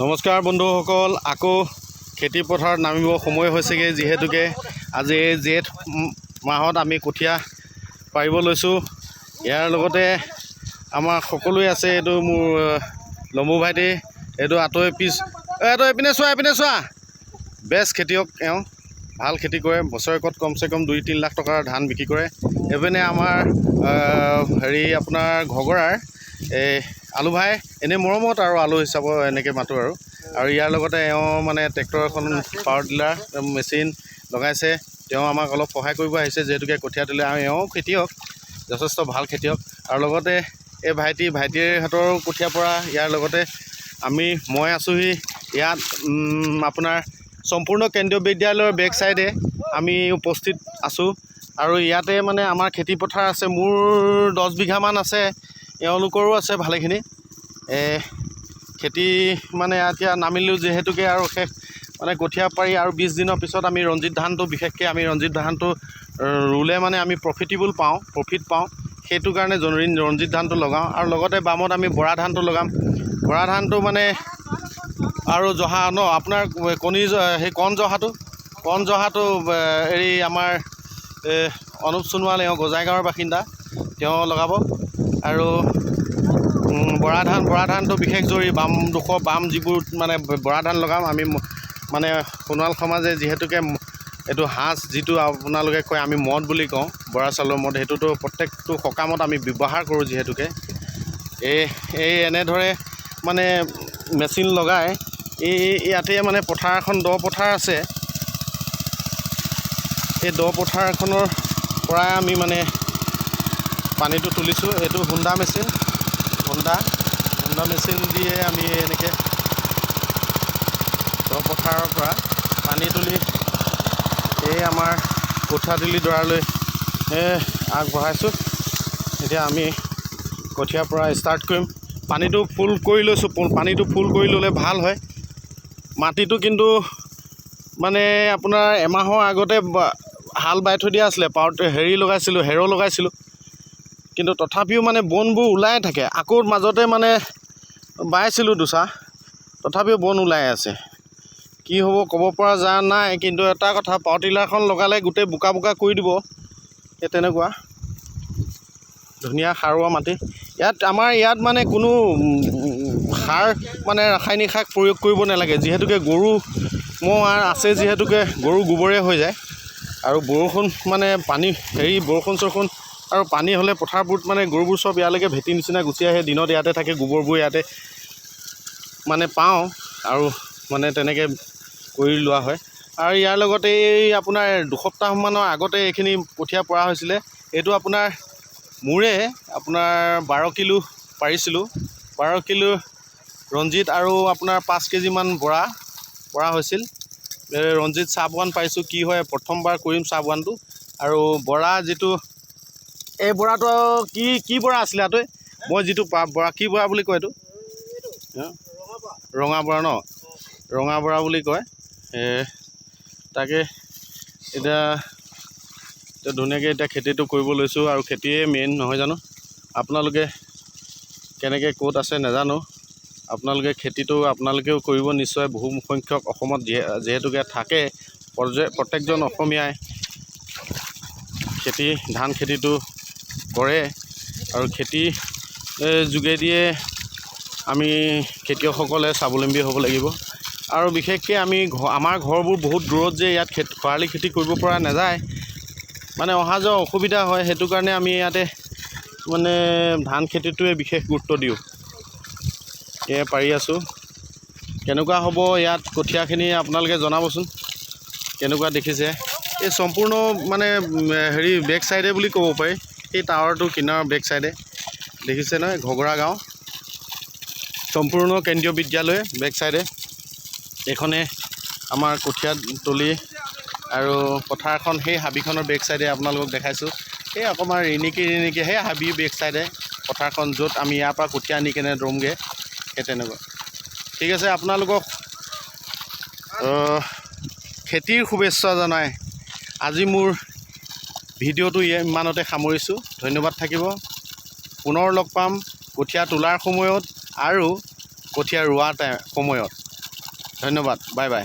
নমস্কাৰ বন্ধুসকল, আকৌ খেতি পথাৰত নামিব সময় হৈছেগৈ। যিহেতুকে আজি জেঠ মাহত আমি কঠীয়া পাৰিব লৈছোঁ। ইয়াৰ লগতে আমাৰ সকলোৱে আছে। এইটো মোৰ লম্বু ভাইটি, এইটো এইটো এইপিনে চোৱা বেষ্ট খেতিয়ক। এওঁ ভাল খেতি কৰে, বছৰেকত কমচে কম 2-3 লাখ টকাৰ ধান বিক্ৰী কৰে। এইপিনে আমাৰ আপোনাৰ ঘগৰাৰ আলু ভাই, এনেই মৰমত আৰু আলু হিচাপত এনেকৈ মাতোঁ আৰু ইয়াৰ লগতে এওঁ মানে ট্ৰেক্টৰ এখন পাৱাৰ টিলাৰ মেচিন লগাইছে। তেওঁ আমাক অলপ সহায় কৰিব আহিছে, যিহেতুকে কঠীয়া তুলে। আৰু এওঁ খেতিয়ক, যথেষ্ট ভাল খেতিয়ক। আৰু লগতে এই ভাইটিৰ হাতৰ কঠীয়া পৰা। ইয়াৰ লগতে মই আছোঁহি ইয়াত আপোনাৰ সম্পূৰ্ণ কেন্দ্ৰীয় বিদ্যালয়ৰ বেক চাইডে আমি উপস্থিত আছোঁ। আৰু ইয়াতে মানে আমাৰ খেতি পথাৰ আছে। মোৰ 10 বিঘামান আছে, এওঁলোকৰো আছে ভালেখিনি। খেতি মানে এতিয়া নামিলোঁ যিহেতুকে, আৰু শেষ মানে কঠীয়া পাৰি আৰু 20 দিনৰ পিছত আমি ৰঞ্জিত ধানটো, বিশেষকৈ আমি ৰঞ্জিত ধানটো ৰুলে মানে আমি প্ৰফিট পাওঁ। সেইটো কাৰণে ৰঞ্জিত ধানটো লগাওঁ। আৰু লগতে বামত আমি বৰা ধানটো লগাম। বৰা ধানটো মানে আৰু জহা আপোনাৰ সেই কণ জহাটো আমাৰ অনুপ সোণোৱাল, এওঁ গজাইগাঁৱৰ বাসিন্দা, তেওঁ লগাব। আৰু বৰা ধানটো বিশেষ জৰুৰী। বাম যিবোৰ মানে বৰা ধান লগাম আমি, মানে সোণোৱাল সমাজে যিহেতুকে এইটো সাঁজ, যিটো আপোনালোকে কয় আমি মদ বুলি কওঁ, বৰা চাউলৰ মদ, সেইটোতো প্ৰত্যেকটো সকামত আমি ব্যৱহাৰ কৰোঁ। যিহেতুকে এনেদৰে মানে মেচিন লগাই ইয়াতে মানে পথাৰ এখন দ পথাৰ আছে। এই দ পথাৰখনৰ পৰাই আমি মানে পানীটো তুলিছোঁ। এইটো হুণ্ডা মেচিন দিয়ে আমি এনেকৈ দ পথাৰৰ পৰা পানী তুলি আমাৰ কঠীয়াতলি ডৰালৈ আগবঢ়াইছোঁ। এতিয়া আমি কঠীয়াৰ পৰা ষ্টাৰ্ট কৰিম। পানীটো ফুল কৰি লৈছোঁ। পানীটো ফুল কৰি ল'লে ভাল হয়। মাটিটো কিন্তু মানে আপোনাৰ এমাহৰ আগতে হাল বাই থৈ দিয়া আছিলে, হেৰ লগাইছিলোঁ। কিন্তু তথাপিও মানে বনবোৰ ওলাই থাকে। আকৌ মাজতে মানে বাইছিলোঁ দুচাহ, তথাপিও বন ওলাই আছে। কি হ'ব ক'ব পৰা নাই। কিন্তু এটা কথা, পাৱাৰ টিলাৰখন লগালে গোটেই বোকা কৰি দিব। সেই তেনেকুৱা ধুনীয়া সাৰুৱা মাটি। আমাৰ ইয়াত মানে কোনো সাৰ মানে ৰাসায়নিক সাৰ প্ৰয়োগ কৰিব নালাগে। যিহেতুকে গৰু ম'হ আছে, যিহেতুকে গৰু গোবৰে হৈ যায়। আৰু বৰষুণ মানে বৰষুণ আৰু পানী হ'লে পথাৰবোৰত মানে গৰুবোৰ চব ইয়ালৈকে ভেটি নিচিনা গুচি আহে। দিনত ইয়াতে থাকে, গোবৰবোৰ ইয়াতে মানে পাওঁ, আৰু মানে তেনেকৈ কৰি লোৱা হয়। আৰু ইয়াৰ লগতে আপোনাৰ 2 সপ্তাহমানৰ আগতে এইখিনি কঠীয়া পৰা হৈছিলে। এইটো মোৰে 12 কিলো পাৰিছিলোঁ। 12 কিলো ৰঞ্জিত আৰু আপোনাৰ 5 কেজিমান বৰা পৰা হৈছিল। ৰঞ্জিত চাহ-বাগান পাৰিছোঁ। কি হয়, প্ৰথমবাৰ কৰিম চাহ-বাগানটো। আৰু বৰা যিটো, এই বৰাটো কি বৰা আছিলে এইটো? মই যিটো বৰা, কি বৰা বুলি কয় এইটো? ৰঙা বৰা ৰঙা বৰা বুলি কয়। তাকে এতিয়া ধুনীয়াকৈ খেতিটো কৰিব লৈছোঁ। আৰু খেতিয়ে মেইন নহয় জানো? আপোনালোকে কেনেকৈ ক'ত আছে নাজানো। আপোনালোকেও কৰিব নিশ্চয়। বহু সংখ্যক অসমত যিহেতুকে থাকে, প্ৰত্যেকজন অসমীয়াই ধান খেতিটো কৰে। আৰু খেতিৰ যোগেদিয়ে আমি খেতিয়কসকলে স্বাৱলম্বী হ'ব লাগিব। আৰু বিশেষকৈ আমাৰ ঘৰবোৰ বহুত দূৰত যে, ইয়াত খৰালি খেতি কৰিব পৰা নাযায়, মানে অহা যোৱা অসুবিধা হয়। সেইটো কাৰণে আমি ইয়াতে মানে ধান খেতিটোৱে বিশেষ গুৰুত্ব দিওঁ। পাৰি আছোঁ। কেনেকুৱা হ'ব ইয়াত কঠীয়াখিনি আপোনালোকে জনাবচোন, কেনেকুৱা দেখিছে। এই সম্পূৰ্ণ মানে বেক চাইডে বুলি ক'ব পাৰি। সেই টাৱাৰটো কিনাৰৰ বেক চাইডে দেখিছে নহয়, ঘগৰা গাঁও সম্পূৰ্ণ কেন্দ্ৰীয় বিদ্যালয় বেক চাইডে। এইখনে আমাৰ কঠীয়া তলি আৰু পথাৰখন, সেই হাবিখনৰ বেক চাইডে আপোনালোকক দেখাইছোঁ। সেই অকণমান ৰিণিকি সেই হাবি বেক চাইডে পথাৰখন, য'ত আমি ইয়াৰ পৰা কঠীয়া আনি কেনে ৰুমগৈ। সেই তেনেকুৱা। ঠিক আছে, আপোনালোকক খেতিৰ শুভেচ্ছা জনাই আজি মোৰ ভিডিঅ'টো ইমানতে সামৰিছোঁ। ধন্যবাদ থাকিব। পুনৰ লগ পাম কঠীয়া তোলাৰ সময়ত আৰু কঠীয়া ৰোৱাৰ সময়ত। ধন্যবাদ, বাই বাই।